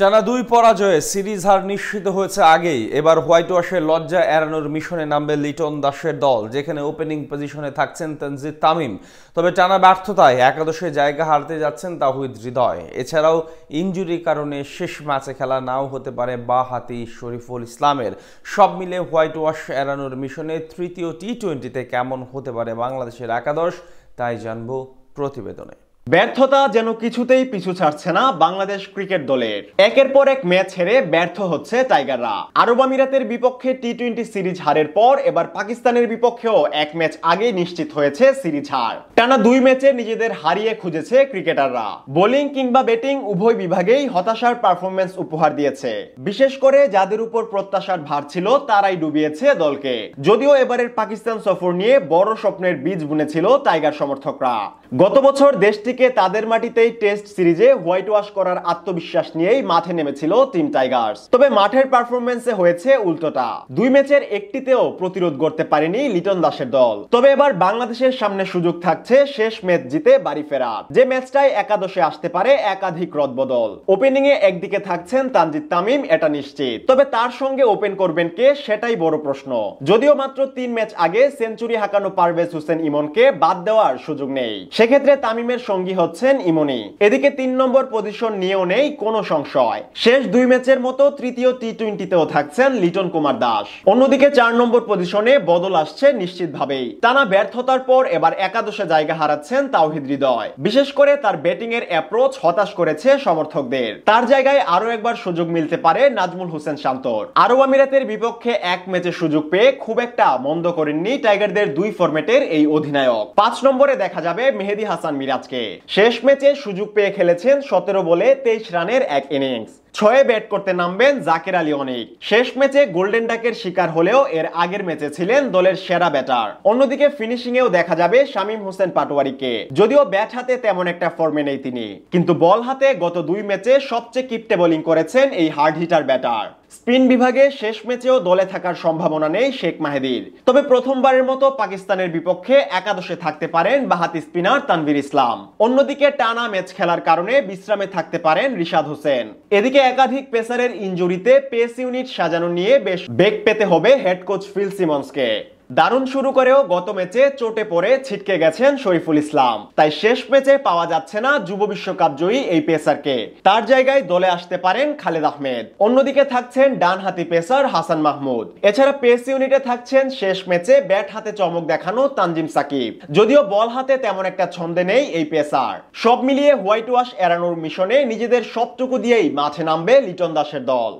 টানা দুই পরাজয়ে সিরিজ হার নিশ্চিত হয়েছে আগেই। এবার হোয়াইট ওয়াশের লজ্জা এড়ানোর মিশনে নামবে লিটন দাসের দল, যেখানে ওপেনিং পজিশনে থাকছেন তানজিদ তামিম। তবে টানা ব্যর্থতায় একাদশে জায়গা হারতে যাচ্ছেন তাওহিদ হৃদয়। এছাড়াও ইনজুরির কারণে শেষ ম্যাচে খেলা নাও হতে পারে বাঁহাতি শরীফুল ইসলামের। সব মিলে হোয়াইট ওয়াশ এড়ানোর মিশনে তৃতীয় টি-20তে কেমন হতে পারে বাংলাদেশের একাদশ, তাই জানবো প্রতিবেদনে। ব্যর্থতা যেন কিছুতেই পিছু ছাড়ছে না বাংলাদেশ ক্রিকেট দলের। একের পর এক ম্যাচ হেরে ব্যর্থ হচ্ছে টাইগাররা। আরব আমিরাতের বিপক্ষে টি-20 সিরিজ হারের পর এবার পাকিস্তানের বিপক্ষেও এক ম্যাচ আগে নিশ্চিত হয়েছে সিরিজ হার। টানা দুই ম্যাচে নিজেদের হারিয়ে খুঁজেছে ক্রিকেটাররা। বোলিং কিংবা ব্যাটিং উভয় বিভাগেই হতাশার পারফরমেন্স উপহার দিয়েছে। বিশেষ করে যাদের উপর প্রত্যাশার ভার ছিল তারাই ডুবিয়েছে দলকে। যদিও এবারের পাকিস্তান সফর নিয়ে বড় স্বপ্নের বীজ বুনেছিল টাইগার সমর্থকরা। গত বছর দেশটিকে তাদের মাটিতেই টেস্ট সিরিজে হোয়াইট ওয়াশ করার আত্মবিশ্বাস নিয়েই মাঠে নেমেছিল টিম টাইগার্স। তবে মাঠের পারফরমেন্সে হয়েছে উল্টোটা। দুই ম্যাচের একটিতেও প্রতিরোধ করতে পারেনি লিটন দাসের দল। তবে এবার বাংলাদেশের সামনে সুযোগ থাকছে শেষ ম্যাচ জিতে বাড়ি ফেরার, যে ম্যাচটাই একাদশে আসতে পারে একাধিক রদবদল। ওপেনিং এ একদিকে থাকছেন তানজিদ তামিম, এটা নিশ্চিত। তবে তার সঙ্গে ওপেন করবেন কে, সেটাই বড় প্রশ্ন। যদিও মাত্র 3 ম্যাচ আগে সেঞ্চুরি হাঁকানো পারভেজ হোসেন ইমনকে বাদ দেওয়ার সুযোগ নেই, সেক্ষেত্রে তামিমের সঙ্গী হচ্ছেন ইমনি। এদিকে 3 নম্বর পজিশন নিয়েও নেই কোনো সংশয়। শেষ দুই ম্যাচের মতো তৃতীয় টি-20তেও থাকছেন লিটন কুমার দাস। অন্যদিকে 4 নম্বর পজিশনে বদল আসছে নিশ্চিতভাবেই। টানা ব্যর্থতার পর এবার একাদশে জায়গা হারাচ্ছেন তাওহিদ হৃদয়। বিশেষ করে তার ব্যাটিং এর অ্যাপ্রোচ হতাশ করেছে সমর্থকদের। তার জায়গায় আরো একবার সুযোগ মিলতে পারে নাজমুল হোসেন শান্তর। আরব আমিরাতের বিপক্ষে এক ম্যাচে সুযোগ পেয়ে খুব একটা মন্দ করেননি টাইগারদের দুই ফরম্যাটের এই অধিনায়ক। 5 নম্বরে দেখা যাবে মেহেদী হাসান মিরাজকে। শেষ ম্যাচে সুযোগ পেয়ে খেলেছেন 17 বলে 23 রানের এক ইনিংস। 6 ব্যাট করতে নামবেন জাকের আলী অনিক। শেষ ম্যাচে গোল্ডেন ডাকের শিকার হলেও এর আগের ম্যাচে ছিলেন দলের সেরা ব্যাটার। অন্যদিকে ফিনিশিং এও দেখা যাবে শামীম হোসেন পাটোয়ারিকে। যদিও ব্যাট হাতে তেমন একটা ফর্মে নেই তিনি, কিন্তু বল হাতে গত 2 ম্যাচে সবচেয়ে কিপটে বোলিং করেছেন এই হার্ড হিটার ব্যাটার। স্পিন বিভাগে শেষ ম্যাচেও দলে থাকার সম্ভাবনা নেই শেখ মাহেদীর। তবে প্রথমবারের মতো পাকিস্তানের বিপক্ষে একাদশে থাকতে পারেন বাঁহাতি স্পিনার তানভীর ইসলাম। অন্যদিকে টানা ম্যাচ খেলার কারণে বিশ্রামে থাকতে পারেন রিশাদ হোসেন। এদিকে একাধিক পেসারের ইনজুরিতে পেস ইউনিট সাজানো নিয়ে বেশ বেগ পেতে হবে হেড কোচ ফিল সিমন্সকে। দারুণ শুরু করেও গত ম্যাচে চোটে পড়ে ছিটকে গেছেন শরীফুল ইসলাম। তাই শেষ ম্যাচে পাওয়া যাচ্ছে না যুব বিশ্বকাপ জয়ী এই পেসারকে। তার জায়গায় দলে আসতে পারেন খালেদ আহমেদ। অন্যদিকে থাকছেন ডানহাতি পেসার হাসান মাহমুদ। এছাড়া পেস ইউনিটে থাকছেন শেষ ম্যাচে ব্যাট হাতে চমক দেখানো তানজিম সাকিব। যদিও বল হাতে তেমন একটা ছন্দে নেই এই পেসার। সব মিলিয়ে হোয়াইট ওয়াশ এড়ানোর মিশনে নিজেদের সবটুকু দিয়েই মাঠে নামবে লিটন দাসের দল।